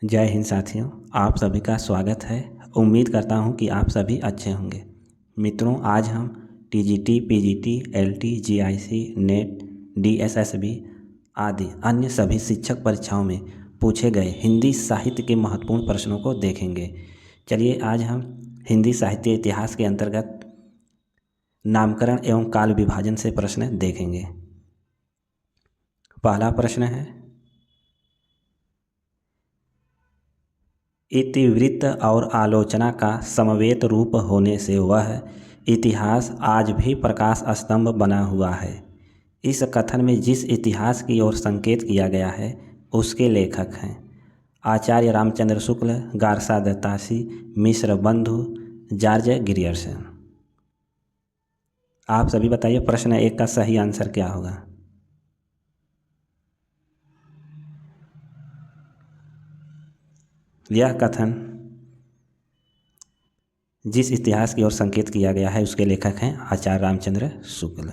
जय हिंद साथियों, आप सभी का स्वागत है। उम्मीद करता हूं कि आप सभी अच्छे होंगे। मित्रों, आज हम TGT, PGT, LT, GIC, net, DSSB आदि अन्य सभी शिक्षक परीक्षाओं में पूछे गए हिंदी साहित्य के महत्वपूर्ण प्रश्नों को देखेंगे। चलिए आज हम हिंदी साहित्य इतिहास के अंतर्गत नामकरण एवं काल विभाजन से प्रश्न देखेंगे। पहला प्रश्न है, इतिवृत्त और आलोचना का समवेत रूप होने से वह इतिहास आज भी प्रकाश स्तंभ बना हुआ है। इस कथन में जिस इतिहास की ओर संकेत किया गया है उसके लेखक हैं आचार्य रामचंद्र शुक्ल, गारसा दत्तासी, मिश्र बंधु, जॉर्ज ग्रियर्सन। आप सभी बताइए प्रश्न 1 का सही आंसर क्या होगा। यह कथन जिस इतिहास की ओर संकेत किया गया है उसके लेखक हैं आचार्य रामचंद्र शुक्ल।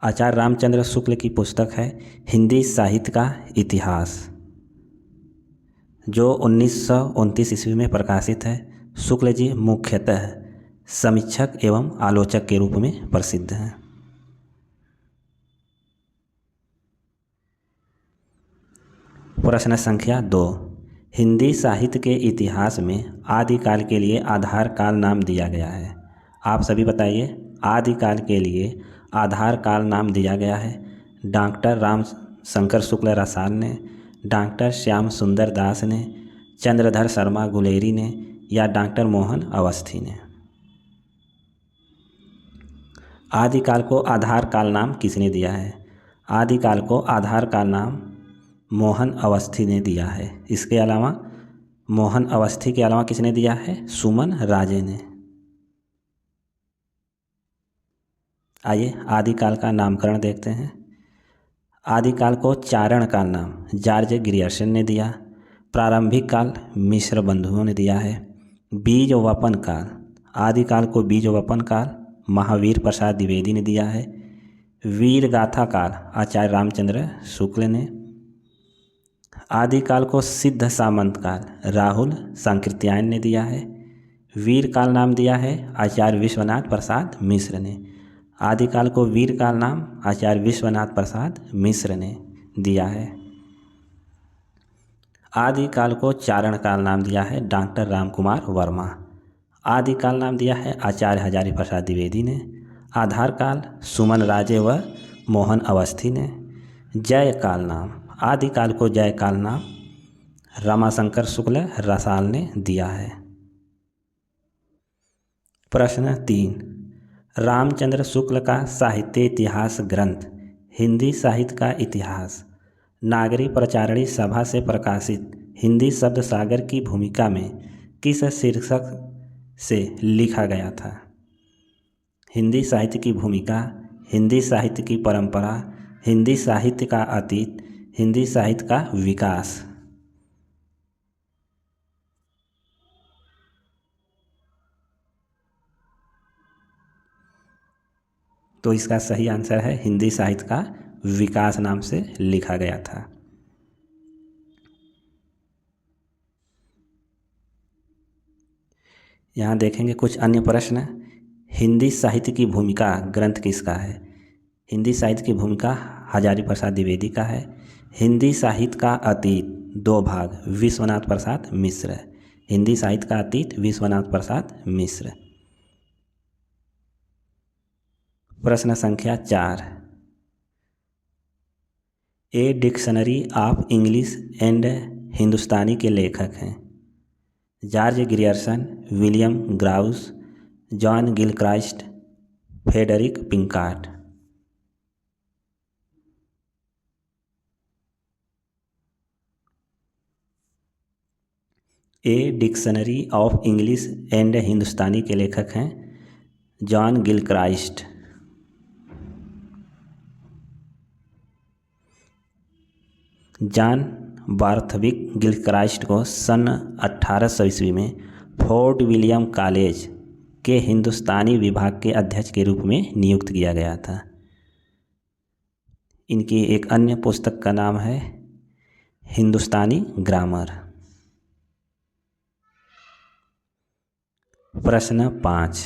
आचार्य रामचंद्र शुक्ल की पुस्तक है हिंदी साहित्य का इतिहास, जो 1929 ईस्वी में प्रकाशित है। शुक्ल जी मुख्यतः समीक्षक एवं आलोचक के रूप में प्रसिद्ध हैं। प्रश्न संख्या 2, हिंदी साहित्य के इतिहास में आदिकाल के लिए आधार काल नाम दिया गया है। आप सभी बताइए आदिकाल के लिए आधार काल नाम दिया गया है डॉक्टर राम शंकर शुक्ल रसाल ने, डॉक्टर श्याम सुंदर दास ने, चंद्रधर शर्मा गुलेरी ने या डॉक्टर मोहन अवस्थी ने। आदिकाल को आधार काल नाम किसने दिया है? आदिकाल को आधार काल नाम मोहन अवस्थी ने दिया है। इसके अलावा मोहन अवस्थी के अलावा किसने दिया है? सुमन राजे ने। आइए आदिकाल का नामकरण देखते हैं। आदिकाल को चारण काल नाम जॉर्ज ग्रियर्सन ने दिया। प्रारंभिक काल मिश्र बंधुओं ने दिया है। बीज वपन काल, आदिकाल को बीज वपन काल महावीर प्रसाद द्विवेदी ने दिया है। वीर गाथा काल आचार्य रामचंद्र शुक्ल ने। आदिकाल को सिद्ध सामंत काल राहुल सांकृत्यायन ने दिया है। वीर काल नाम दिया है आचार्य विश्वनाथ प्रसाद मिश्र ने। आदिकाल को वीर काल नाम आचार्य विश्वनाथ प्रसाद मिश्र ने दिया है। आदिकाल को चारण काल नाम दिया है डॉक्टर रामकुमार वर्मा। आदिकाल नाम दिया है आचार्य हजारी प्रसाद द्विवेदी ने। आधार काल सुमन राजे व मोहन अवस्थी ने। जय काल नाम, आदिकाल को जय काल नाम रमाशंकर शुक्ल रसाल ने दिया है। प्रश्न 3, रामचंद्र शुक्ल का साहित्य इतिहास ग्रंथ हिंदी साहित्य का इतिहास नागरी प्रचारणी सभा से प्रकाशित हिंदी शब्द सागर की भूमिका में किस शीर्षक से लिखा गया था? हिंदी साहित्य की भूमिका, हिंदी साहित्य की परंपरा, हिंदी साहित्य का अतीत, हिंदी साहित्य का विकास। तो इसका सही आंसर है हिंदी साहित्य का विकास नाम से लिखा गया था। यहाँ देखेंगे कुछ अन्य प्रश्न। हिंदी साहित्य की भूमिका ग्रंथ किसका है? हिंदी साहित्य की भूमिका हजारी प्रसाद द्विवेदी का है। हिंदी साहित्य का अतीत 2 भाग विश्वनाथ प्रसाद मिश्र। हिंदी साहित्य का अतीत विश्वनाथ प्रसाद मिश्र। प्रश्न संख्या 4, a dictionary of English and Hindustani के लेखक हैं George Grierson, William Growse, John Gilchrist, Frederick Pincott. A dictionary of English and Hindustani के लेखक हैं John Gilchrist. John Borthwick Gilchrist को सन 1800 ईस्वी में फोर्ट विलियम कॉलेज के हिंदुस्तानी विभाग के अध्यक्ष के रूप में नियुक्त किया गया था। इनकी एक अन्य पुस्तक का नाम है हिंदुस्तानी ग्रामर। प्रश्न 5,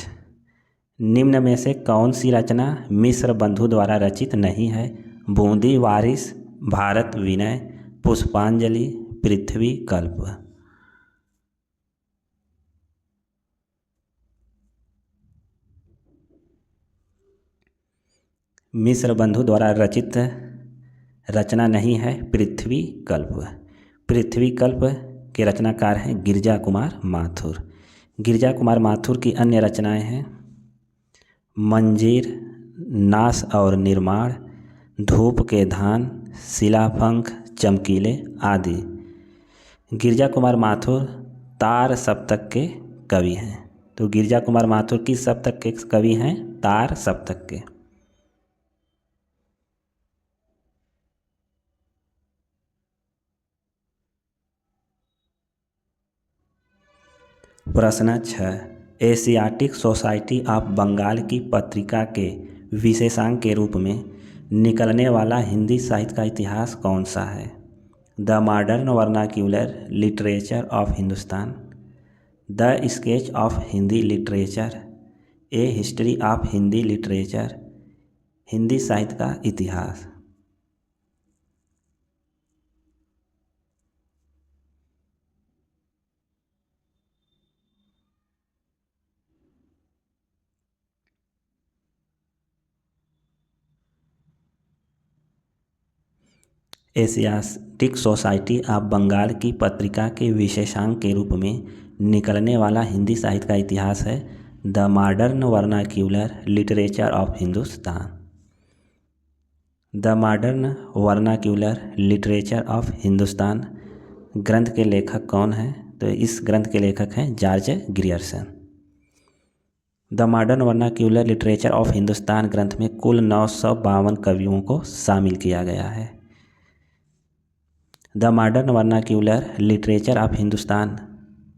निम्न में से कौन सी रचना मिश्र बंधु द्वारा रचित नहीं है? बूंदी वारिस, भारत विनय, पुष्पांजलि, पृथ्वी कल्प। मिश्र बंधु द्वारा रचित रचना नहीं है पृथ्वी कल्प। पृथ्वी कल्प के रचनाकार हैं गिरजा कुमार माथुर। गिरजा कुमार माथुर की अन्य रचनाएं हैं मंजीर, नाश और निर्माण, धूप के धान, शिलाफंक, चमकीले आदि। गिरजा कुमार माथुर तार सप्तक के कवि हैं। तो गिरजा कुमार माथुर किस सप्तक के कवि हैं? तार सप्तक के। प्रश्न 6, एशियाटिक सोसाइटी ऑफ बंगाल की पत्रिका के विशेषांक के रूप में निकलने वाला हिंदी साहित्य का इतिहास कौन सा है? The modern vernacular literature of Hindustan, the sketch of Hindi literature, A history of Hindi literature, Hindi साहित्य का इतिहास। एशियाटिक सोसाइटी ऑफ बंगाल की पत्रिका के विशेषांक के रूप में निकलने वाला हिंदी साहित्य का इतिहास है the modern vernacular literature of Hindustan. The modern vernacular literature of Hindustan ग्रंथ के लेखक कौन हैं? तो इस ग्रंथ के लेखक हैं George Grierson. The modern vernacular literature of Hindustan ग्रंथ में कुल 952 कवियों को शामिल किया गया है। The modern vernacular literature of Hindustan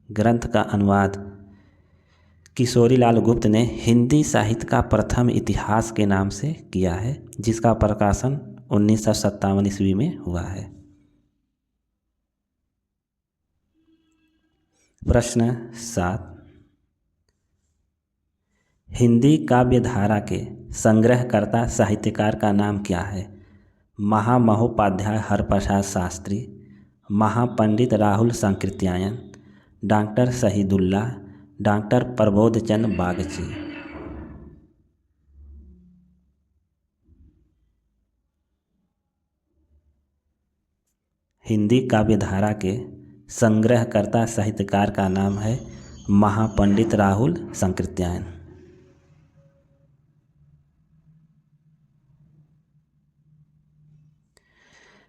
ग्रंथ का अनुवाद किशोरीलाल गुप्त ने हिंदी साहित्य का प्रथम इतिहास के नाम से किया है, जिसका प्रकाशन 1957 ईस्वी में हुआ है। प्रश्न 7, हिंदी काव्यधारा के संग्रहकर्ता साहित्यकार का नाम क्या है? महामहोपाध्याय हरप्रसाद शास्त्री, महापंडित राहुल सांकृत्यायन, डॉक्टर शहीदुल्लाह, डॉक्टर प्रबोधचंद बागची। हिंदी काव्यधारा के संग्रहकर्ता साहित्यकार का नाम है महापंडित राहुल सांकृत्यायन।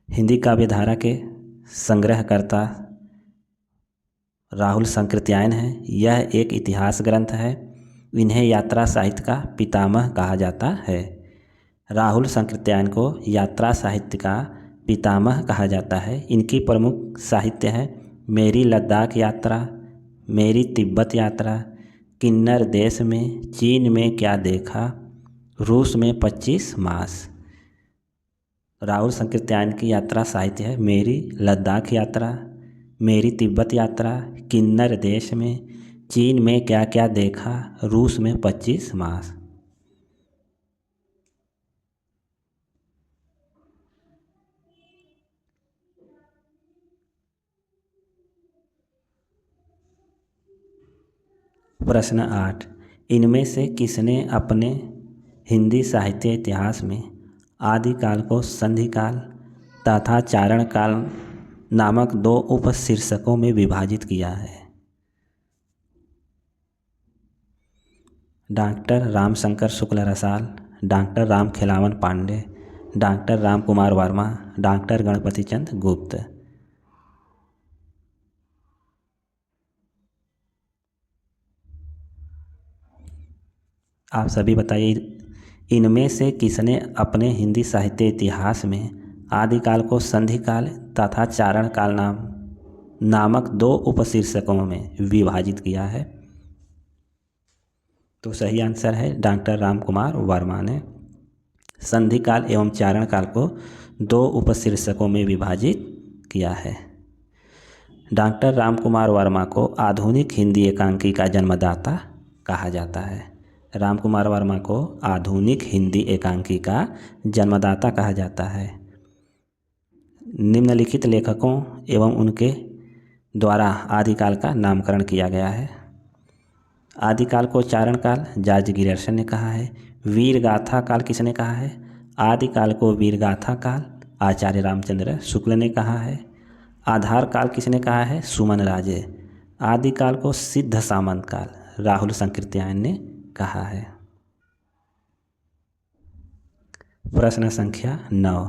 हिंदी काव्यधारा के संग्रहकर्ता राहुल सांकृत्यायन हैं। यह एक इतिहास ग्रंथ है। इन्हें यात्रा साहित्य का पितामह कहा जाता है। राहुल सांकृत्यायन को यात्रा साहित्य का पितामह कहा जाता है। इनकी प्रमुख साहित्य है मेरी लद्दाख यात्रा, मेरी तिब्बत यात्रा, किन्नर देश में, चीन में क्या देखा, रूस में 25 मास। राहुल सांकृत्यायन की यात्रा साहित्य है मेरी लद्दाख यात्रा, मेरी तिब्बत यात्रा, किन्नर देश में, चीन में क्या क्या देखा, रूस में 25 मास। प्रश्न 8, इनमें से किसने अपने हिंदी साहित्य इतिहास में आदिकाल को संधिकाल तथा चारणकाल नामक 2 उपशीर्षकों में विभाजित किया है? Doctor Ramshankar Shukla Rasal, doctor Ramkhelawan Pande, doctor Ram Kumar Verma, doctor Ganpati Chand Gupt. आप सभी बताइए, इनमें से किसने अपने हिंदी साहित्य इतिहास में आदिकाल को संधिकाल तथा चारणकाल नामक 2 उपशीर्षकों में विभाजित किया है? तो सही आंसर है डॉक्टर राम कुमार वर्मा ने। संधि काल एवं चारण काल को 2 उपशीर्षकों में विभाजित किया है। डॉक्टर रामकुमार वर्मा को आधुनिक हिंदी एकांकी का जन्मदाता कहा जाता है। रामकुमार वर्मा को आधुनिक हिंदी एकांकी का जन्मदाता कहा जाता है। निम्नलिखित लेखकों एवं उनके द्वारा आदिकाल का नामकरण किया गया है। आदिकाल को चारण काल जॉर्ज गियर्सन ने कहा है। वीर गाथा काल किसने कहा है? आदिकाल को वीर गाथा काल आचार्य रामचंद्र शुक्ल ने कहा है। आधार काल किसने कहा है? सुमन राजे। आदिकाल को सिद्ध सामंत काल राहुल संकृत्यायन ने कहा है। प्रश्न संख्या 9,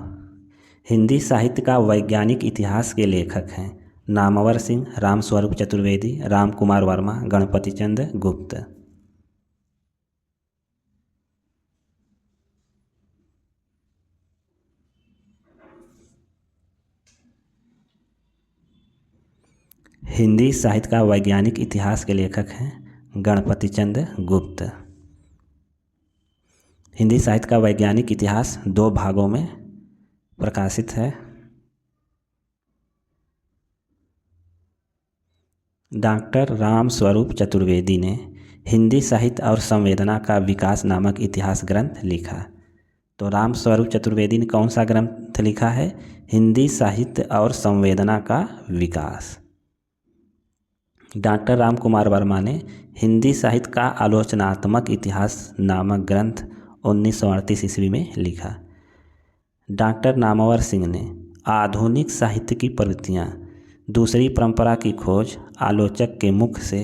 हिंदी साहित्य का वैज्ञानिक इतिहास के लेखक हैं? नामवर सिंह, रामस्वरूप चतुर्वेदी, रामकुमार वर्मा, गणपति चंद्र गुप्त। हिंदी साहित्य का वैज्ञानिक इतिहास के लेखक हैं गणपति चंद्र गुप्त। हिंदी साहित्य का वैज्ञानिक इतिहास 2 भागों में प्रकाशित है। डॉक्टर रामस्वरूप चतुर्वेदी ने हिंदी साहित्य और संवेदना का विकास नामक इतिहास ग्रंथ लिखा। तो रामस्वरूप चतुर्वेदी ने कौन सा ग्रंथ लिखा है? हिंदी साहित्य और संवेदना का विकास। डॉक्टर रामकुमार वर्मा ने हिंदी साहित्य का आलोचनात्मक इतिहास नामक ग्रंथ 1938 ईस्वी में लिखा। डॉक्टर नामवर सिंह ने आधुनिक साहित्य की प्रवृत्तियाँ, दूसरी परंपरा की खोज, आलोचक के मुख से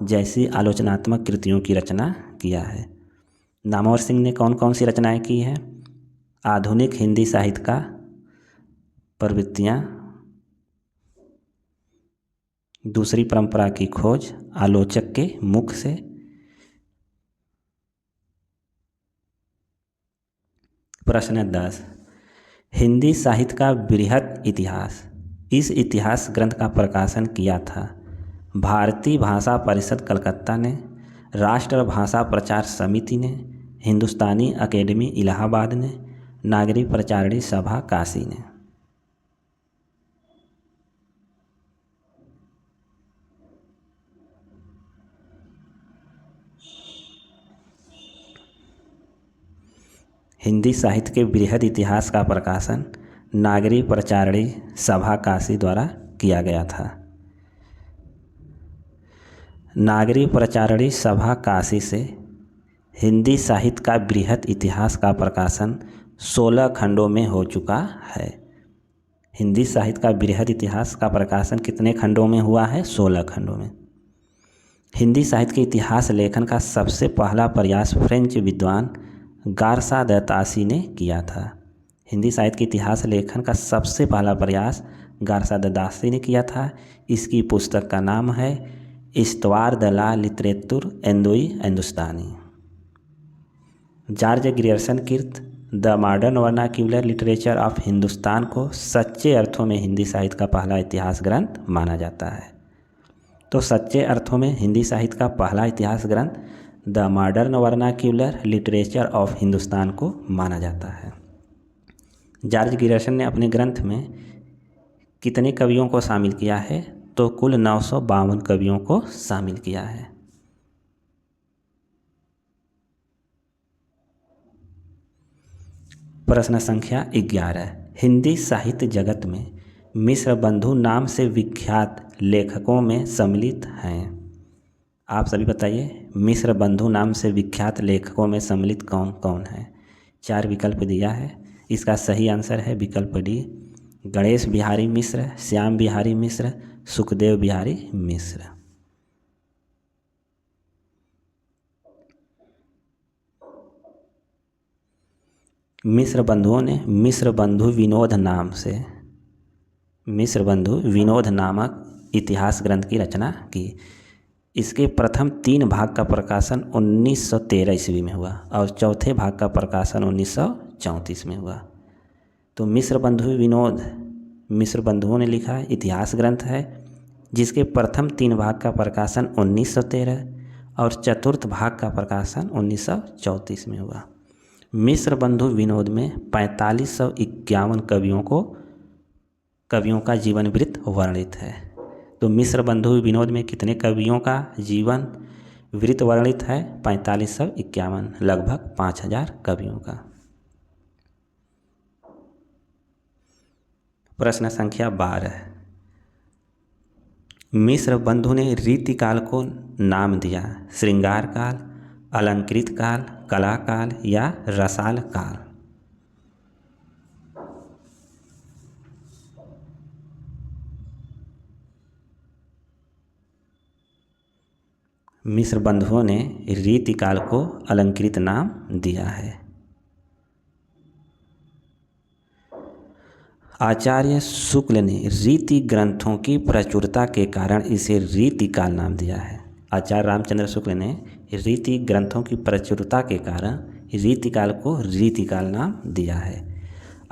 जैसी आलोचनात्मक कृतियों की रचना किया है। नामवर सिंह ने कौन कौन सी रचनाएं की हैं? आधुनिक हिंदी साहित्य का प्रवृत्तियाँ, दूसरी परंपरा की खोज, आलोचक के मुख से। प्रश्न 10, हिंदी साहित्य का बृहत इतिहास, इस इतिहास ग्रंथ का प्रकाशन किया था भारतीय भाषा परिषद कलकत्ता ने, राष्ट्रभाषा प्रचार समिति ने, हिंदुस्तानी अकेडमी इलाहाबाद ने, नागरी प्रचारणी सभा काशी ने। हिंदी साहित्य के बृहद इतिहास का प्रकाशन नागरी प्रचारणी सभा काशी द्वारा किया गया था। नागरी प्रचारणी सभा काशी से हिंदी साहित्य का बृहद इतिहास का प्रकाशन 16 खंडों में हो चुका है। हिंदी साहित्य का बृहद इतिहास का प्रकाशन कितने खंडों में हुआ है? 16 खंडों में। हिंदी साहित्य के इतिहास लेखन का सबसे पहला प्रयास फ्रेंच विद्वान गारसा द तासी ने किया था। हिंदी साहित्य के इतिहास लेखन का सबसे पहला प्रयास गारसा द तासी ने किया था। इसकी पुस्तक का नाम है इस्तवार द ला लिटरेतुर एंदोई हिंदुस्तानी। जॉर्ज ग्रियर्सन कृत the modern vernacular literature of Hindustan को सच्चे अर्थों में हिंदी साहित्य का पहला इतिहास ग्रंथ माना जाता है। तो सच्चे अर्थों में हिंदी साहित्य का पहला इतिहास ग्रंथ the modern vernacular literature of Hindustan को माना जाता है। जॉर्ज ग्रियर्सन ने अपने ग्रंथ में कितने कवियों को शामिल किया है? तो कुल 952 कवियों को शामिल किया है। प्रश्न संख्या 11, हिंदी साहित्य जगत में मिश्र बंधु नाम से विख्यात लेखकों में सम्मिलित हैं। आप सभी बताइए, मिश्र बंधु नाम से विख्यात लेखकों में सम्मिलित कौन कौन है? 4 विकल्प दिया है। इसका सही आंसर है विकल्प डी, गणेश बिहारी मिश्र, श्याम बिहारी मिश्र, सुखदेव बिहारी मिश्र। मिश्र बंधुओं ने मिश्र बंधु विनोद नामक इतिहास ग्रंथ की रचना की। इसके प्रथम 3 भाग का प्रकाशन 1913 ईस्वी में हुआ और चौथे भाग का प्रकाशन 1934 में हुआ। तो मिश्र बंधुओं ने लिखा इतिहास ग्रंथ है जिसके प्रथम 3 भाग का प्रकाशन 1913 और चतुर्थ भाग का प्रकाशन 1934 में हुआ। मिश्र बंधु विनोद में 4551 कवियों का जीवन वृत्त वर्णित है। तो मिश्र बंधु विनोद में कितने कवियों का जीवन वृत्त वर्णित है? 4551, लगभग 5000 कवियों का। प्रश्न संख्या 12, मिश्र बंधु ने रीतिकाल को नाम दिया। श्रृंगार काल, अलंकृत काल, कला काल या रसाल काल? मिश्र बंधुओं ने रीतिकाल को अलंकृत नाम दिया है। आचार्य शुक्ल ने रीति ग्रंथों की प्रचुरता के कारण इसे रीतिकाल नाम दिया है। आचार्य रामचंद्र शुक्ल ने रीति ग्रंथों की प्रचुरता के कारण रीतिकाल को रीतिकाल नाम दिया है।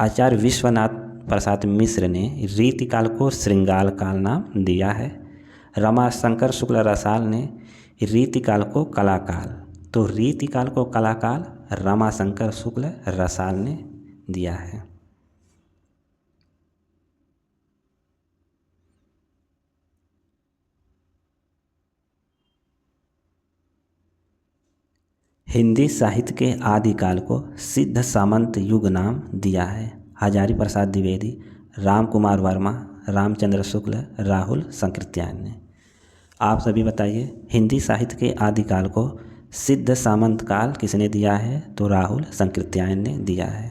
आचार्य विश्वनाथ प्रसाद मिश्र ने रीतिकाल को श्रृंगार काल नाम दिया है। रमाशंकर शुक्ल रसाल ने रीतिकाल को कलाकाल। तो रीतिकाल को कलाकाल रमाशंकर शुक्ल रसाल ने दिया है। हिंदी साहित्य के आदिकाल को सिद्ध सामंत युग नाम दिया है। हजारी प्रसाद द्विवेदी, राम कुमार वर्मा, रामचंद्र शुक्ल, राहुल संकृत्यायन ने। आप सभी बताइए, हिंदी साहित्य के आदिकाल को सिद्ध सामंत काल किसने दिया है? तो राहुल संकृत्यायन ने दिया है।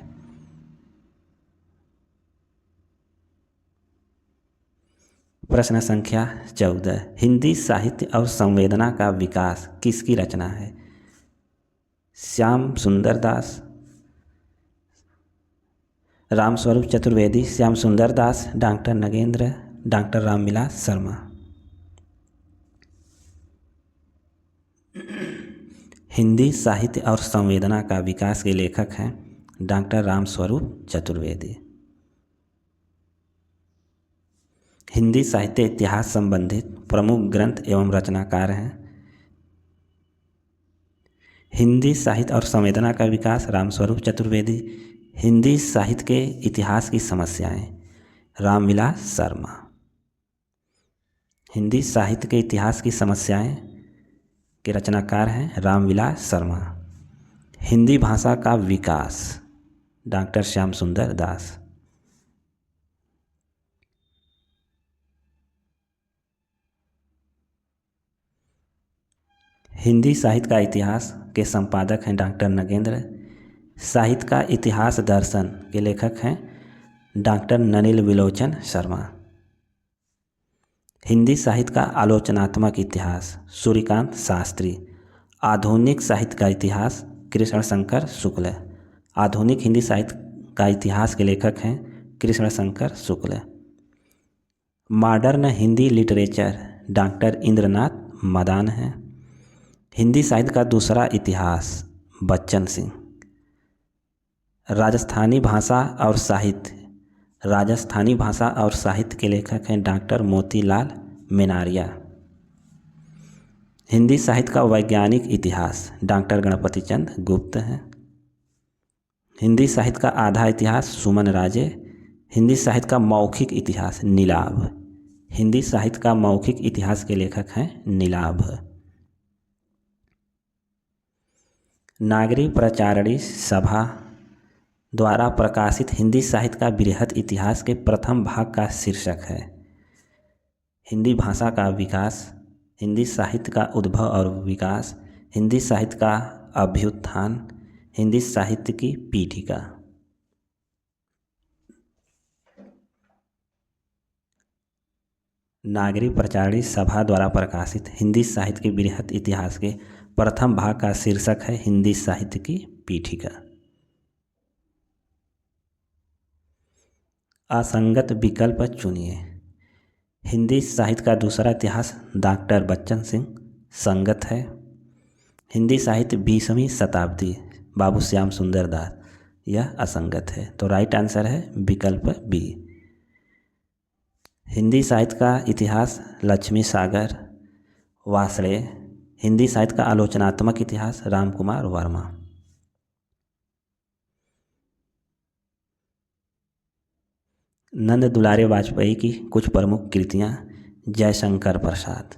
प्रश्न संख्या 14, हिंदी साहित्य और संवेदना का विकास किसकी रचना है? श्याम सुंदर दास, रामस्वरूप चतुर्वेदी, श्याम सुंदर दास, डॉक्टर नगेंद्र, डॉक्टर रामविलास शर्मा। हिंदी साहित्य और संवेदना का विकास के लेखक हैं डॉक्टर रामस्वरूप चतुर्वेदी। हिंदी साहित्य इतिहास संबंधित प्रमुख ग्रंथ एवं रचनाकार हैं। हिंदी साहित्य और संवेदना का विकास रामस्वरूप चतुर्वेदी। हिंदी साहित्य के इतिहास की समस्याएं रामविलास शर्मा। हिंदी साहित्य के इतिहास की समस्याएं के रचनाकार हैं रामविलास शर्मा। हिंदी भाषा का विकास डॉक्टर श्याम सुंदर दास। हिंदी साहित्य का इतिहास के संपादक हैं डॉक्टर नगेंद्र। साहित्य का इतिहास दर्शन के लेखक हैं डॉक्टर ननिल विलोचन शर्मा। हिंदी साहित्य का आलोचनात्मक इतिहास सूर्यकांत शास्त्री। आधुनिक साहित्य का इतिहास कृष्ण शंकर शुक्ल। आधुनिक हिंदी साहित्य का इतिहास के लेखक हैं Krishna Shankar Shukla. Modern Hindi literature doctor Indranath Madan हैं। हिंदी साहित्य का दूसरा इतिहास बच्चन सिंह। राजस्थानी भाषा और साहित्य राजस्थानी भाषा और साहित्य के लेखक हैं डॉक्टर मोतीलाल मेनारिया। हिंदी साहित्य का वैज्ञानिक इतिहास डॉक्टर गणपति चंद गुप्त हैं। हिंदी साहित्य का आधा इतिहास सुमन राजे। हिंदी साहित्य का मौखिक इतिहास नीलाभ। हिंदी साहित्य का मौखिक इतिहास के लेखक हैं नीलाभ। नागरी प्रचारणी सभा द्वारा प्रकाशित हिंदी साहित्य का बृहत इतिहास के प्रथम भाग का शीर्षक है हिंदी भाषा का विकास, हिंदी साहित्य का उद्भव और विकास, हिंदी साहित्य का अभ्युत्थान, हिंदी साहित्य की पीठिका। नागरी प्रचारणी सभा द्वारा प्रकाशित हिंदी साहित्य के बृहत इतिहास के प्रथम भाग का शीर्षक है हिंदी साहित्य की पीठिका। असंगत विकल्प चुनिए। हिंदी साहित्य का दूसरा इतिहास डॉक्टर बच्चन सिंह संगत है। हिंदी साहित्य 20वीं शताब्दी बाबू श्याम सुंदर दास, यह असंगत है। तो राइट आंसर है विकल्प बी। हिंदी साहित्य का इतिहास लक्ष्मी सागर वासड़े। हिंदी साहित्य का आलोचनात्मक इतिहास रामकुमार वर्मा। नंद दुलारे वाजपेयी की कुछ प्रमुख कृतियाँ। जयशंकर प्रसाद।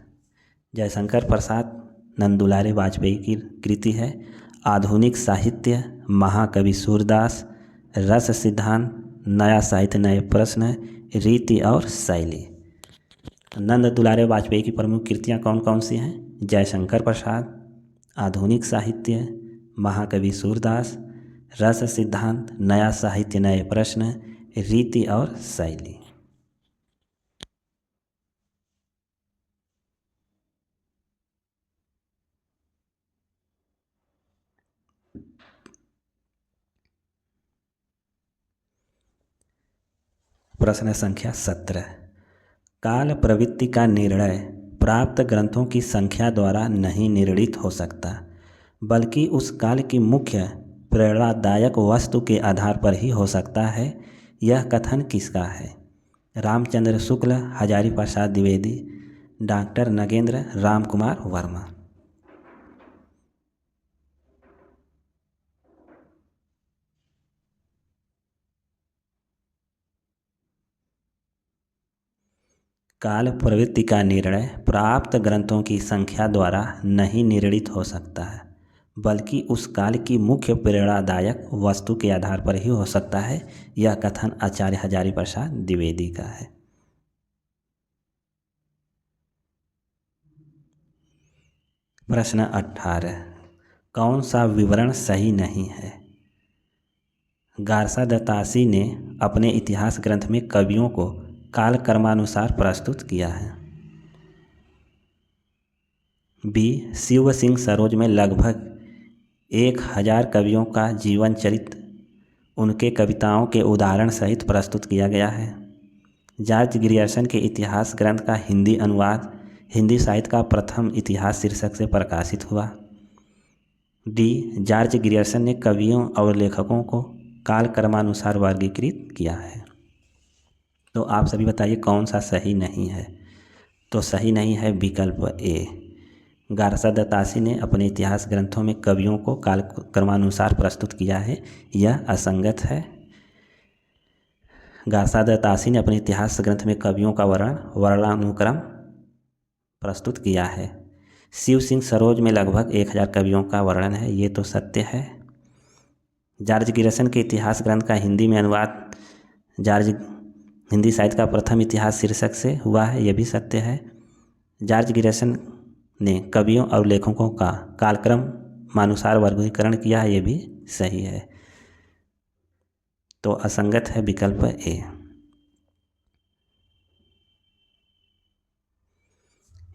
जयशंकर प्रसाद नंद दुलारे वाजपेयी की कृति है। आधुनिक साहित्य, महाकवि सूरदास, रस सिद्धांत, नया साहित्य नए प्रश्न, रीति और शैली। नंद दुलारे वाजपेयी की प्रमुख कृतियाँ कौन कौन सी हैं? जयशंकर प्रसाद, आधुनिक साहित्य, महाकवि सूरदास, रस सिद्धांत, नया साहित्य नए प्रश्न, रीति और शैली। प्रश्न संख्या 17। काल प्रवृत्ति का निर्णय प्राप्त ग्रंथों की संख्या द्वारा नहीं निर्णित हो सकता, बल्कि उस काल की मुख्य प्रेरणादायक वस्तु के आधार पर ही हो सकता है। यह कथन किसका है? रामचंद्र शुक्ल, हजारी प्रसाद द्विवेदी, डॉक्टर नगेंद्र, राम कुमार वर्मा। काल प्रवृत्ति का निर्णय प्राप्त ग्रंथों की संख्या द्वारा नहीं निर्णित हो सकता है, बल्कि उस काल की मुख्य प्रेरणादायक वस्तु के आधार पर ही हो सकता है। यह कथन आचार्य हजारी प्रसाद द्विवेदी का है। प्रश्न 18। कौन सा विवरण सही नहीं है? गारसा दत्तासी ने अपने इतिहास ग्रंथ में कवियों को काल क्रमानुसार प्रस्तुत किया है। बी। शिव सिंह सरोज में लगभग 1000 कवियों का जीवन चरित्र उनके कविताओं के उदाहरण सहित प्रस्तुत किया गया है। जॉर्ज ग्रियर्सन के इतिहास ग्रंथ का हिंदी अनुवाद हिंदी साहित्य का प्रथम इतिहास शीर्षक से प्रकाशित हुआ। डी। जॉर्ज ग्रियर्सन ने कवियों और लेखकों को काल क्रमानुसार वर्गीकृत किया है। तो आप सभी बताइए कौन सा सही नहीं है? तो सही नहीं है विकल्प ए। गारसा दत्तासी ने अपने इतिहास ग्रंथों में कवियों को काल क्रमानुसार प्रस्तुत किया है, यह असंगत है। गारसा दत्तासी ने अपने इतिहास ग्रंथ में कवियों का वर्णानुक्रम प्रस्तुत किया है। शिव सिंह सरोज में लगभग 1000 कवियों का वर्णन है, ये तो सत्य है। जॉर्ज ग्रियर्सन के इतिहास ग्रंथ का हिंदी में अनुवाद हिंदी साहित्य का प्रथम इतिहास शीर्षक से हुआ है, यह भी सत्य है। जॉर्ज ग्रियर्सन ने कवियों और लेखकों का कालक्रमानुसार वर्गीकरण किया है, ये भी सही है। तो असंगत है विकल्प ए।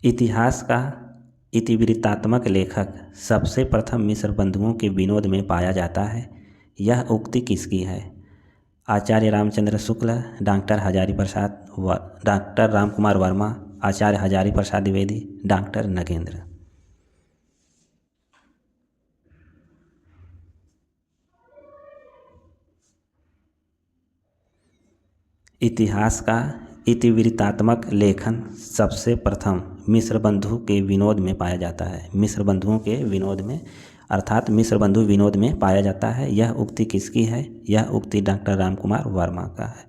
इतिहास का इतिवृत्तात्मक लेखक सबसे प्रथम मिस्र बंधुओं के विनोद में पाया जाता है, यह उक्ति किसकी है? आचार्य रामचंद्र शुक्ल, डॉक्टर हजारी प्रसाद, डॉक्टर राम कुमार वर्मा, आचार्य हजारी प्रसाद द्विवेदी, डॉक्टर नगेंद्र। इतिहास का इतिवृत्तात्मक लेखन सबसे प्रथम मिस्र बंधु के विनोद में पाया जाता है। मिस्र बंधुओं के विनोद में अर्थात मिस्र बंधु विनोद में पाया जाता है। यह उक्ति किसकी है? यह उक्ति डॉक्टर राम कुमार वर्मा का है।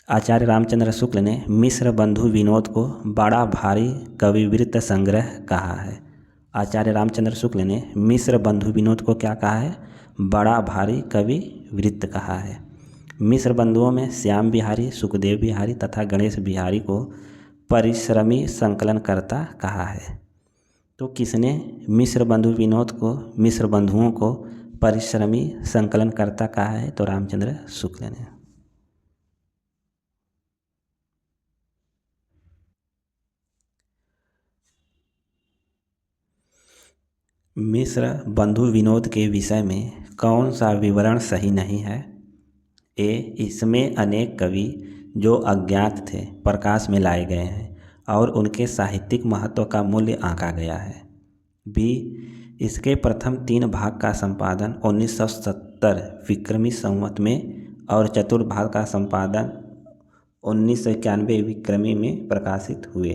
आचार्य रामचंद्र शुक्ल ने मिस्र बंधु विनोद को बड़ा भारी कविवृत्त संग्रह कहा है। आचार्य रामचंद्र शुक्ल ने मिस्र बंधु विनोद को क्या कहा है? बड़ा भारी कवि वृत्त कहा है। मिस्र बंधुओं में श्याम बिहारी, सुखदेव बिहारी तथा गणेश बिहारी को परिश्रमी संकलनकर्ता कहा है। तो किसने मिस्र बंधुओं को परिश्रमी संकलनकर्ता कहा है? तो रामचंद्र शुक्ल ने। मिस्र बंधु विनोद के विषय में कौन सा विवरण सही नहीं है? ए। इसमें अनेक कवि जो अज्ञात थे प्रकाश में लाए गए हैं और उनके साहित्यिक महत्व का मूल्य आंका गया है। बी। इसके प्रथम 3 भाग का संपादन 1970 विक्रमी संवत में और चतुर्थ भाग का संपादन 1991 विक्रमी में प्रकाशित हुए।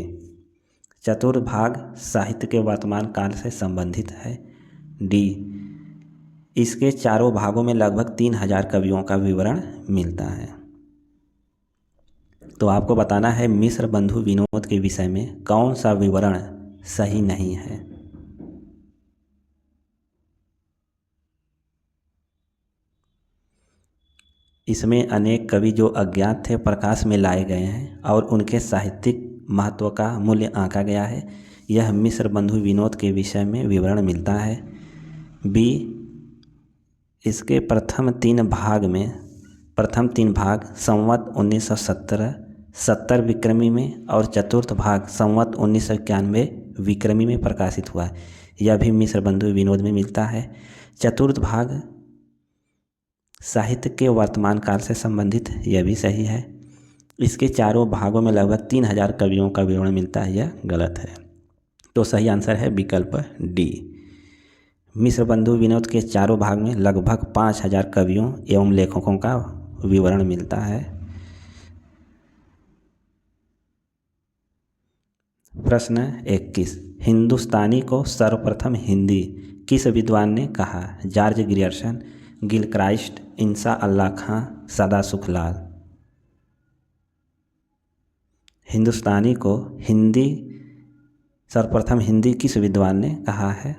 चतुर्भाग साहित्य के वर्तमान काल से संबंधित है। डी, इसके चारों भागों में लगभग 3000 कवियों का विवरण मिलता है। तो आपको बताना है मिस्र बंधु विनोद के विषय में कौन सा विवरण सही नहीं है। इसमें अनेक कवि जो अज्ञात थे प्रकाश में लाए गए हैं और उनके साहित्यिक महत्व का मूल्य आंका गया है। यह मिस्र बंधु विनोद के विषय में विवरण मिलता है। बी, इसके प्रथम तीन भाग संवत 1970 विक्रमी में और चतुर्थ भाग संवत 1991 विक्रमी में प्रकाशित हुआ है। यह भी मिस्र बंधु विनोद में मिलता है। चतुर्थ भाग साहित्य के वर्तमान काल से संबंधित, यह भी सही है। इसके चारों भागों में लगभग 3000 कवियों का विवरण मिलता है, यह गलत है। तो सही आंसर है विकल्प डी। मिस्र बंधु विनोद के चारों भाग में लगभग 5000 कवियों एवं लेखकों का विवरण मिलता है। प्रश्न 21, हिंदुस्तानी को सर्वप्रथम हिंदी किस विद्वान ने कहा? जॉर्ज ग्रियर्सन, गिलक्राइस्ट, इंसा अल्लाह खां, सदा सुखलाल। हिंदुस्तानी को सर्वप्रथम हिंदी किस विद्वान ने कहा है?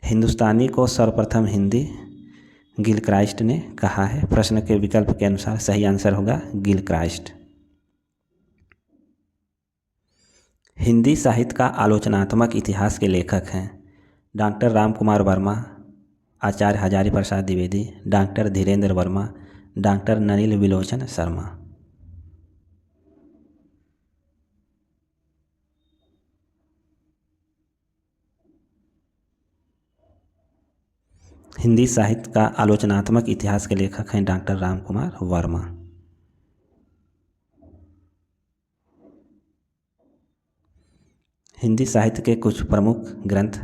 हिंदुस्तानी को सर्वप्रथम हिंदी गिलक्राइस्ट ने कहा है। प्रश्न के विकल्प के अनुसार सही आंसर होगा गिलक्राइस्ट। हिंदी साहित्य का आलोचनात्मक इतिहास के लेखक हैं डॉक्टर राम कुमार वर्मा, आचार्य हजारी प्रसाद द्विवेदी, डॉक्टर धीरेन्द्र वर्मा, डॉक्टर नलिनी विलोचन शर्मा। हिंदी साहित्य का आलोचनात्मक इतिहास के लेखक हैं डॉक्टर राम कुमार वर्मा। हिंदी साहित्य के कुछ प्रमुख ग्रंथ,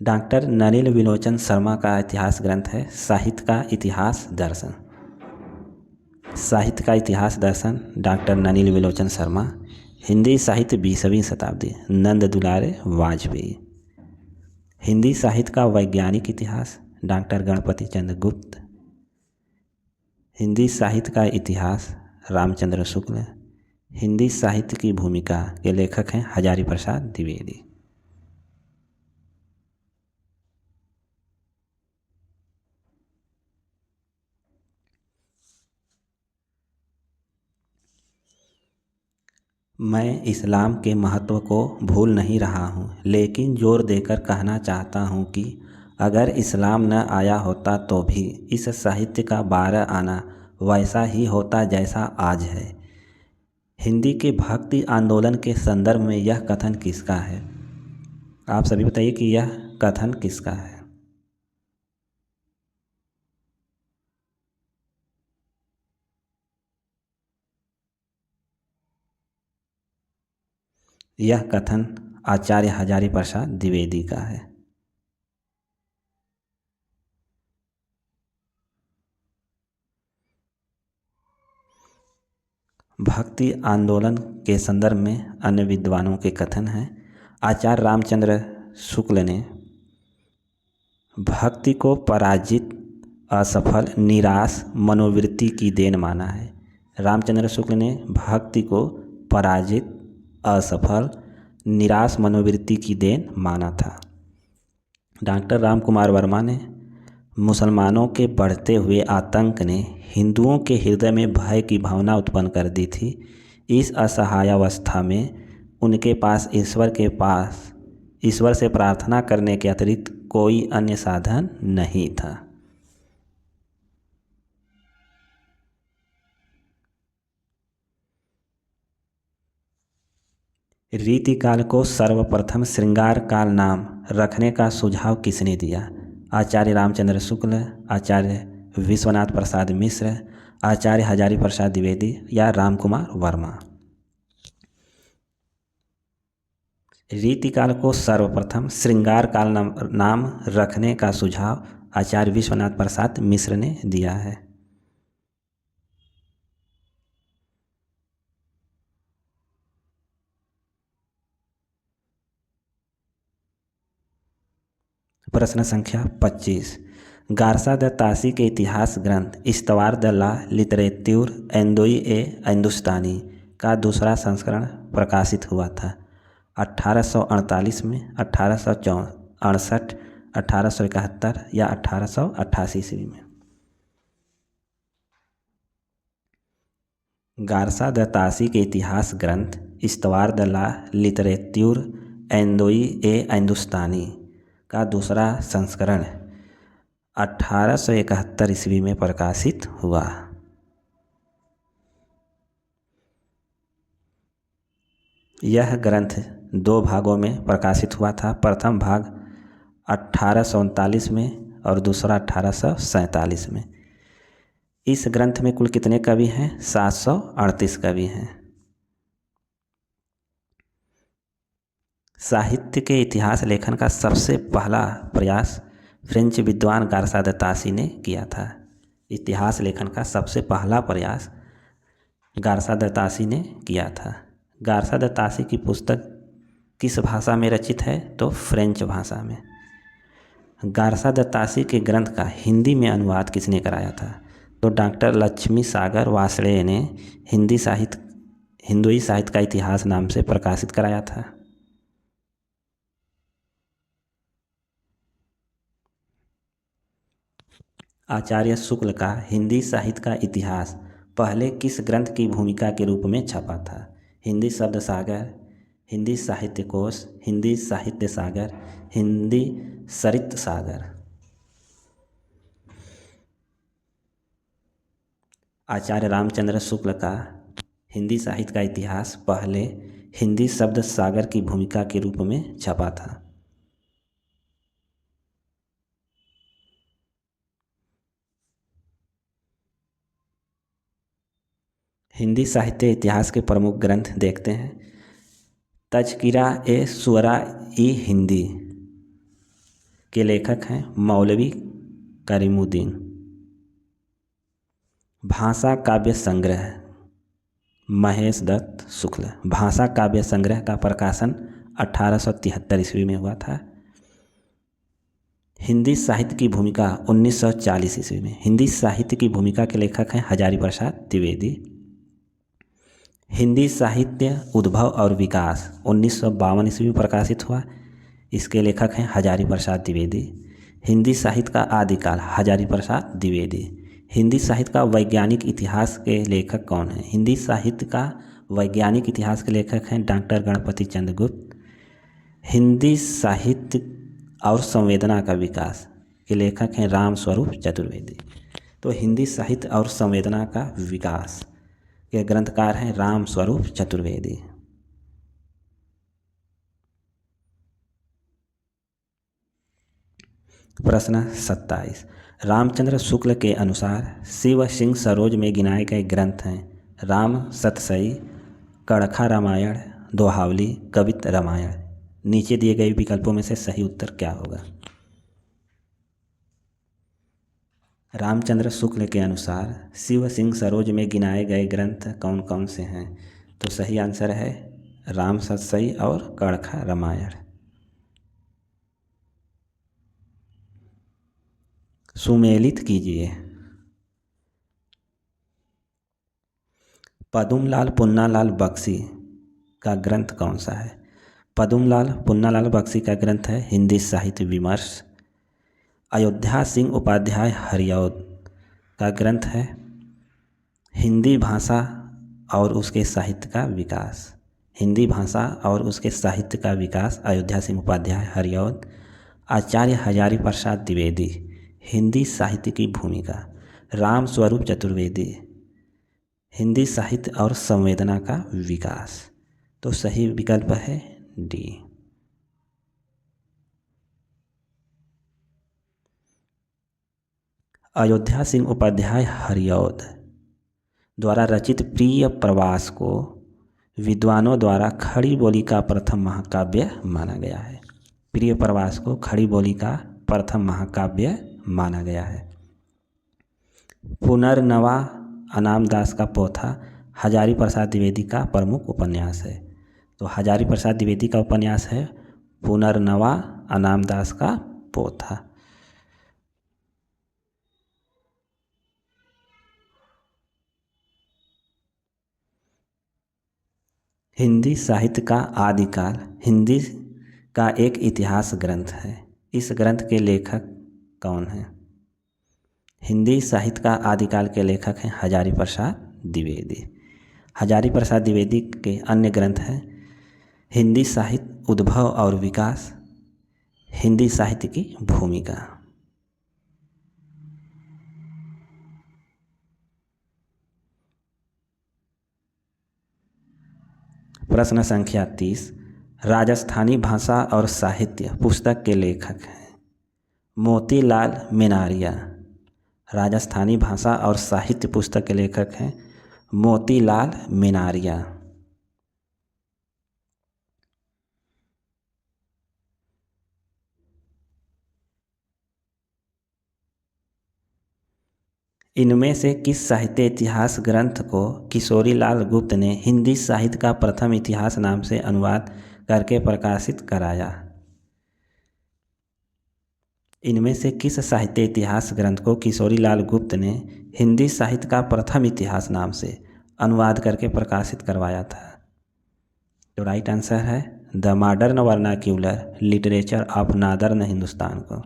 डॉक्टर नलिनी विलोचन शर्मा का इतिहास ग्रंथ है साहित्य का इतिहास दर्शन। साहित्य का इतिहास दर्शन डॉक्टर नलिनी विलोचन शर्मा। हिंदी साहित्य 20वीं शताब्दी नंद दुलारे वाजपेयी। हिंदी साहित्य का वैज्ञानिक इतिहास डॉक्टर गणपति चंद्र गुप्त। हिंदी साहित्य का इतिहास रामचंद्र शुक्ल। हिंदी साहित्य की भूमिका के लेखक हैं हजारी प्रसाद द्विवेदी। मैं इस्लाम के महत्व को भूल नहीं रहा हूँ, लेकिन जोर देकर कहना चाहता हूँ कि अगर इस्लाम न आया होता तो भी इस साहित्य का 12 आना वैसा ही होता जैसा आज है। हिंदी के भक्ति आंदोलन के संदर्भ में यह कथन किसका है? आप सभी बताइए कि यह कथन किसका है? यह कथन आचार्य हजारी प्रसाद द्विवेदी का है। भक्ति आंदोलन के संदर्भ में अन्य विद्वानों के कथन हैं। आचार्य रामचंद्र शुक्ल ने भक्ति को पराजित, असफल, निराश मनोवृत्ति की देन माना है। रामचंद्र शुक्ल ने भक्ति को पराजित, असफल, निराश मनोवृत्ति की देन माना था। डॉक्टर राम कुमार वर्मा ने मुसलमानों के बढ़ते हुए आतंक ने हिंदुओं के हृदय में भय की भावना उत्पन्न कर दी थी। इस असहायावस्था में उनके पास ईश्वर से प्रार्थना करने के अतिरिक्त कोई अन्य साधन नहीं था। रीतिकाल को सर्वप्रथम श्रृंगार काल नाम रखने का सुझाव किसने दिया? आचार्य रामचंद्र शुक्ल, आचार्य विश्वनाथ प्रसाद मिश्र, आचार्य हजारी प्रसाद द्विवेदी या राम कुमार वर्मा। रीतिकाल को सर्वप्रथम श्रृंगार काल नाम रखने का सुझाव आचार्य विश्वनाथ प्रसाद मिश्र ने दिया है। प्रश्न संख्या 25। गारसा द तासी के इतिहास ग्रंथ इस्तवार द ला लिटरेत्यूर एंदोई ए हिंदुस्तानी का दूसरा संस्करण प्रकाशित हुआ था 1848 में, 1868, 1871 या 1888 ईस्वी में। गारसा द तासी के इतिहास ग्रंथ इस्तवार द ला लिटरेत्यूर एंदोई ए हिंदुस्तानी का दूसरा संस्करण 1871 ईस्वी में प्रकाशित हुआ। यह ग्रंथ 2 भागों में प्रकाशित हुआ था। प्रथम भाग 1839 में और दूसरा 1847 में। इस ग्रंथ में कुल कितने कवि हैं? 738 कवि हैं। साहित्य के इतिहास लेखन का सबसे पहला प्रयास फ्रेंच विद्वान गारसा द तासी ने किया था। इतिहास लेखन का सबसे पहला प्रयास गारसा द तासी ने किया था। गारसा द तासी की पुस्तक किस भाषा में रचित है? तो फ्रेंच भाषा में। गारसा द तासी के ग्रंथ का हिंदी में अनुवाद किसने कराया था? तो डॉक्टर लक्ष्मी सागर वार्ष्णेय ने हिंदुई साहित्य का इतिहास नाम से प्रकाशित कराया था। आचार्य शुक्ल का हिंदी साहित्य का इतिहास पहले किस ग्रंथ की भूमिका के रूप में छपा था? हिंदी शब्द सागर, हिंदी साहित्य कोश, हिंदी साहित्य सागर, हिंदी सरित सागर। आचार्य रामचंद्र शुक्ल का हिंदी साहित्य का इतिहास पहले हिंदी शब्द सागर की भूमिका के रूप में छपा था। हिंदी साहित्य इतिहास के प्रमुख ग्रंथ देखते हैं। तज़किरा ए शुअरा ई हिंदी के लेखक हैं मौलवी करीमुद्दीन। भाषा काव्य संग्रह महेश दत्त शुक्ल। भाषा काव्य संग्रह का प्रकाशन 1873 ईस्वी में हुआ था। हिंदी साहित्य की भूमिका 1940 ईस्वी में। हिंदी साहित्य की भूमिका के लेखक हैं हजारी प्रसाद द्विवेदी। हिंदी साहित्य उद्भव और विकास 1952 ईस्वी में प्रकाशित हुआ। इसके लेखक हैं हजारी प्रसाद द्विवेदी। हिंदी साहित्य का आदिकाल हजारी प्रसाद द्विवेदी। हिंदी साहित्य का वैज्ञानिक इतिहास के लेखक कौन हैं? हिंदी साहित्य का वैज्ञानिक इतिहास के लेखक हैं डॉक्टर गणपति चंद्र गुप्त। हिंदी साहित्य और संवेदना का विकास के लेखक हैं राम स्वरूप चतुर्वेदी। तो हिंदी साहित्य और संवेदना का विकास के ग्रंथकार हैं राम स्वरूप चतुर्वेदी। प्रश्न 27। रामचंद्र शुक्ल के अनुसार शिव सिंह सरोज में गिनाए गए ग्रंथ हैं राम सतसई, कड़खा रामायण, दोहावली, कवित रामायण। नीचे दिए गए विकल्पों में से सही उत्तर क्या होगा? रामचंद्र शुक्ल के अनुसार शिव सिंह सरोज में गिनाए गए ग्रंथ कौन कौन से हैं? तो सही आंसर है राम सतसई और कड़खा रामायण। सुमेलित कीजिए। पद्मलाल पुन्नालाल बख्शी का ग्रंथ कौन सा है? पद्मलाल पुन्नालाल बख्शी का ग्रंथ है हिंदी साहित्य विमर्श। अयोध्या सिंह उपाध्याय हरिऔध का ग्रंथ है हिंदी भाषा और उसके साहित्य का विकास। हिंदी भाषा और उसके साहित्य का विकास अयोध्या सिंह उपाध्याय हरिऔध। आचार्य हजारी प्रसाद द्विवेदी हिंदी साहित्य की भूमिका। राम स्वरूप चतुर्वेदी हिंदी साहित्य और संवेदना का विकास। तो सही विकल्प है डी। अयोध्या सिंह उपाध्याय हरिऔध द्वारा रचित प्रिय प्रवास को विद्वानों द्वारा खड़ी बोली का प्रथम महाकाव्य माना गया है। प्रिय प्रवास को खड़ी बोली का प्रथम महाकाव्य माना गया है। पुनर्नवा अनामदास का पोथा हजारी प्रसाद द्विवेदी का प्रमुख उपन्यास है। तो हजारी प्रसाद द्विवेदी का उपन्यास है पुनर्नवा अनामदास का पोथा। हिंदी साहित्य का आदिकाल हिंदी का एक इतिहास ग्रंथ है। इस ग्रंथ के लेखक कौन हैं? हिंदी साहित्य का आदिकाल के लेखक हैं हजारी प्रसाद द्विवेदी। हजारी प्रसाद द्विवेदी के अन्य ग्रंथ हैं हिंदी साहित्य उद्भव और विकास, हिंदी साहित्य की भूमिका। प्रश्न संख्या 30, राजस्थानी भाषा और साहित्य पुस्तक के लेखक हैं मोतीलाल मेनारिया। राजस्थानी भाषा और साहित्य पुस्तक के लेखक हैं मोतीलाल मेनारिया। इनमें से किस साहित्य इतिहास ग्रंथ को किशोरीलाल गुप्त ने हिंदी साहित्य का प्रथम इतिहास नाम से अनुवाद करके प्रकाशित कराया? इनमें से किस साहित्य इतिहास ग्रंथ को किशोरीलाल गुप्त ने हिंदी साहित्य का प्रथम इतिहास नाम से अनुवाद करके प्रकाशित करवाया था? तो राइट आंसर है the modern vernacular literature of northern Hindustan को।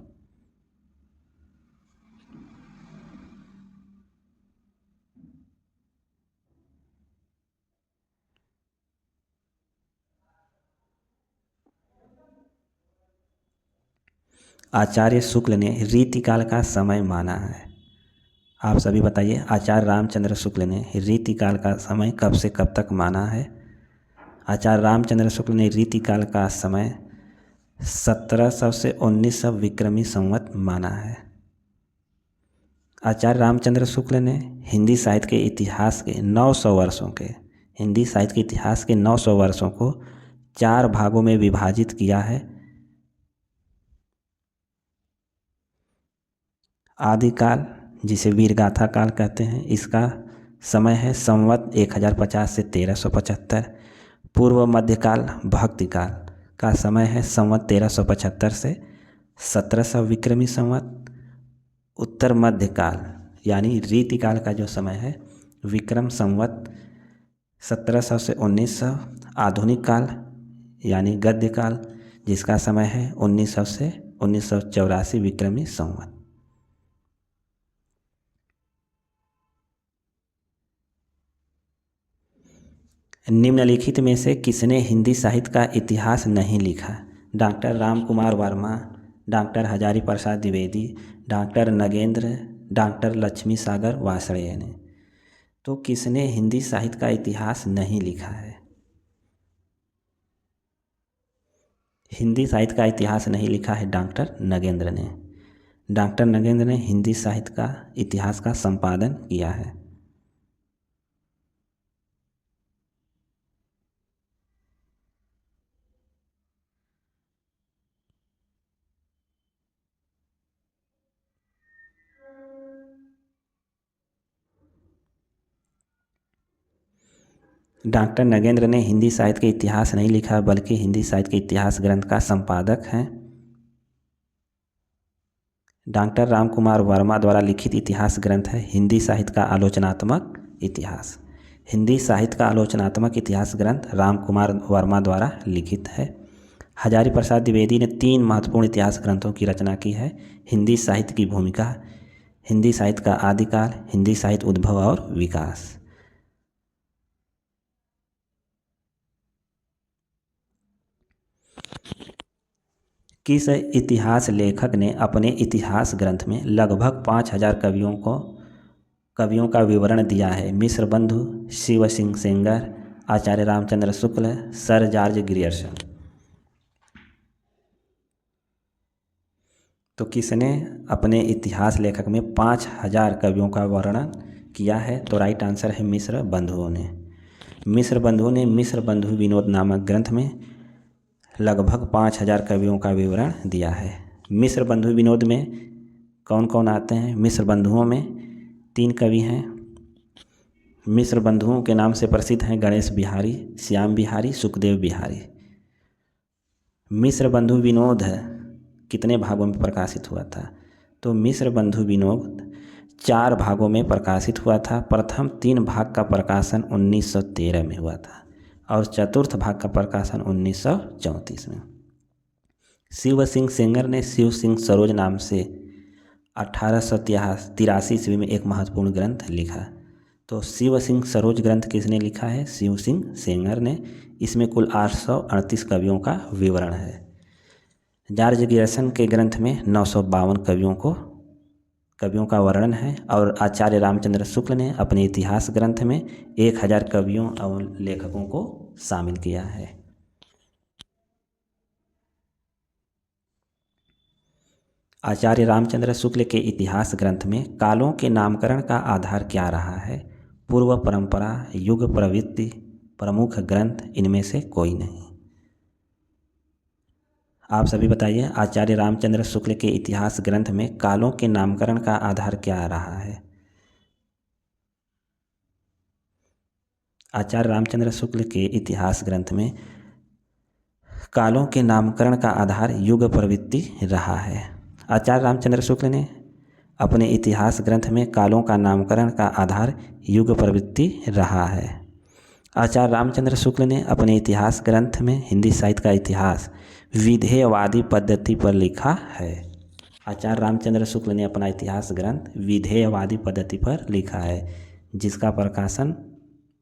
आचार्य शुक्ल ने रीतिकाल का समय माना है। आप सभी बताइए, आचार्य रामचंद्र शुक्ल ने रीतिकाल का समय कब से कब तक माना है? आचार्य रामचंद्र शुक्ल ने रीतिकाल का समय 1700 से 1900 विक्रमी संवत माना है। आचार्य रामचंद्र शुक्ल ने हिंदी साहित्य के इतिहास के 900 वर्षों के हिंदी साहित्य के इतिहास के 900 वर्षों को 4 भागों में विभाजित किया है। आदिकाल, जिसे वीरगाथा काल कहते हैं, इसका समय है संवत 1050 से 1375। पूर्व मध्यकाल भक्तिकाल का समय है संवत 1375 से 1700 विक्रमी संवत। उत्तर मध्यकाल यानी रीतिकाल का जो समय है विक्रम संवत 1700 से 1900। आधुनिक काल यानी गद्यकाल, जिसका समय है 1900 से 1984 विक्रमी संवत। निम्नलिखित में से किसने हिंदी साहित्य का इतिहास नहीं लिखा? Doctor Ram Kumar Verma, doctor Hazari Prasad Dwivedi, doctor Nagendra, doctor Lakshmi सागर वार्ष्णेय ने। तो किसने हिंदी साहित्य का इतिहास नहीं लिखा है? हिंदी साहित्य का इतिहास नहीं लिखा है डॉक्टर नगेंद्र ने। डॉक्टर नगेंद्र ने हिंदी साहित्य का इतिहास का संपादन किया है। डॉक्टर नगेंद्र ने हिंदी साहित्य के इतिहास नहीं लिखा बल्कि हिंदी साहित्य के इतिहास ग्रंथ का संपादक हैं। डॉक्टर राम कुमार वर्मा द्वारा लिखित इतिहास ग्रंथ है हिंदी साहित्य का आलोचनात्मक इतिहास। हिंदी साहित्य का आलोचनात्मक इतिहास ग्रंथ राम कुमार वर्मा द्वारा लिखित है। हजारी प्रसाद द्विवेदी ने 3 महत्वपूर्ण इतिहास ग्रंथों की रचना की है। हिंदी साहित्य की भूमिका, हिंदी साहित्य का आदिकाल, हिंदी साहित्य उद्भव और विकास। किस इतिहास लेखक ने अपने इतिहास ग्रंथ में लगभग 5000 कवियों का विवरण दिया है? मिश्र बंधु, शिव सिंह सेंगर, आचार्य Ramchandra Shukla, sir George Grierson. तो किसने अपने इतिहास लेखक में 5000 कवियों का वर्णन किया है? तो राइट आंसर है मिश्र बंधुओं ने। मिश्र बंधुओं ने मिश्र बंधु विनोद नामक ग्रंथ में लगभग 5000 कवियों का विवरण दिया है। मिश्र बंधु विनोद में कौन कौन आते हैं? मिश्र बंधुओं में 3 कवि हैं। मिश्र बंधुओं के नाम से प्रसिद्ध हैं गणेश बिहारी, श्याम बिहारी, सुखदेव बिहारी। मिश्र बंधु विनोद है कितने भागों में प्रकाशित हुआ था? तो मिस्र बंधु विनोद 4 भागों में प्रकाशित हुआ था। प्रथम 3 भाग का प्रकाशन 1913 में हुआ था और चतुर्थ भाग का प्रकाशन 1934 में। शिव सिंह सेंगर ने शिव सिंह सरोज नाम से 1883 ईस्वी में एक महत्वपूर्ण ग्रंथ लिखा। तो शिव सिंह सरोज ग्रंथ किसने लिखा है? शिव सिंह सेंगर ने। इसमें कुल 838 कवियों का विवरण है। जॉर्ज गियर्सन के ग्रंथ में 952 कवियों का वर्णन है और आचार्य रामचंद्र शुक्ल ने अपने इतिहास ग्रंथ में 1000 कवियों और लेखकों को शामिल किया है। आचार्य रामचंद्र शुक्ल के इतिहास ग्रंथ में कालों के नामकरण का आधार क्या रहा है? पूर्व परंपरा, युग प्रवृत्ति, प्रमुख ग्रंथ, इनमें से कोई नहीं। आप सभी बताइए, आचार्य रामचंद्र शुक्ल के इतिहास ग्रंथ में कालों के नामकरण का आधार क्या रहा है? आचार्य रामचंद्र शुक्ल के इतिहास ग्रंथ में कालों के नामकरण का आधार युग प्रवृत्ति रहा है। आचार्य रामचंद्र शुक्ल ने अपने इतिहास ग्रंथ में कालों का नामकरण का आधार युग प्रवृत्ति रहा है। आचार्य रामचंद्र शुक्ल ने अपने इतिहास ग्रंथ में हिंदी साहित्य का इतिहास विधेयवादी पद्धति पर लिखा है। आचार्य रामचंद्र शुक्ल ने अपना इतिहास ग्रंथ विधेयवादी पद्धति पर लिखा है, जिसका प्रकाशन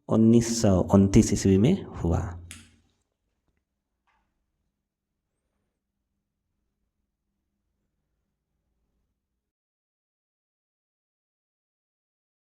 1929 ईस्वी में हुआ।